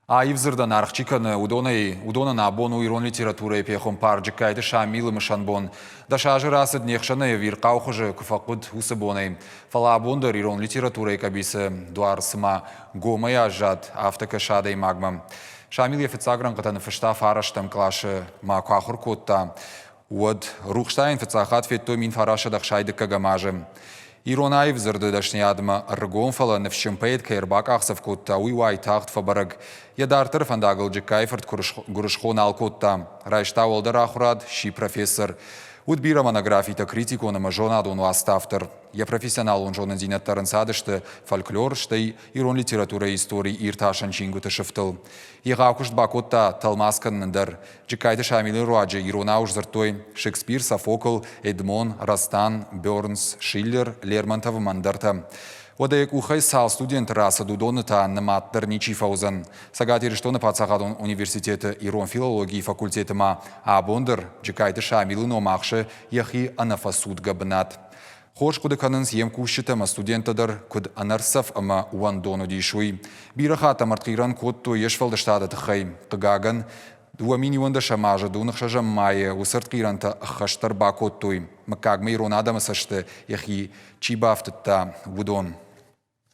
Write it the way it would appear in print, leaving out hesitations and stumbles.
Айвзырдан архчиканы удона абону ирон литературы пехом парджикайды шамилы мышанбон. Да шажырасы днехшаны вирқаухыжы куфақуд усыбоны. Фала абондар ирон литературы кабисы дуарсыма гомая жад автока шадай магмам. Шамил ефицагран катаны фышта фараштам клашы ма кахур котта. Уад рухштайн фицахат фетто мин фараша дахшайды кагамажым. Ирон айвзырды дашниядма ргонфала навшимпейд кайрбак ахсав котта уйвай тахт фабараг. Ядартыр фандагыл джекайфорд гурышхон алкотта. Райшта олдар ахурад ши профессор. Удбира монографита критику на мажонадону аставтыр. Я профессионал он жонан зинаттарын садышты фольклор штай ирон литература истории ирташан чингуты шыфтыл. Еға акушт бакотта талмасканнындар. Джекайды шамилы руаджи ирона ужзыртой Шекспир, Софокл, Эдмон, Растан, Бёрнс, Шиллер, Лермонтов мандарта. Одеек ухай сал студент раса дудоныта наматтыр ничи фаузан. Сагатир что на пацахадон университета ирон филологии факультеты ма абондыр джекайды шамилы номахшы яхи анафасуд габнат. Хош кудыканынс ем кушчытама студентадыр куд анарсав ама уандону дишуй. Бирахата марткиран котту ешфалдаштада тахай. Тыгаган дуамини ванда шамажа дунахшажа майя усырткиранта хаштар бакоттуй. Макагма ирон адамасашты яхи чибафтыта вудон.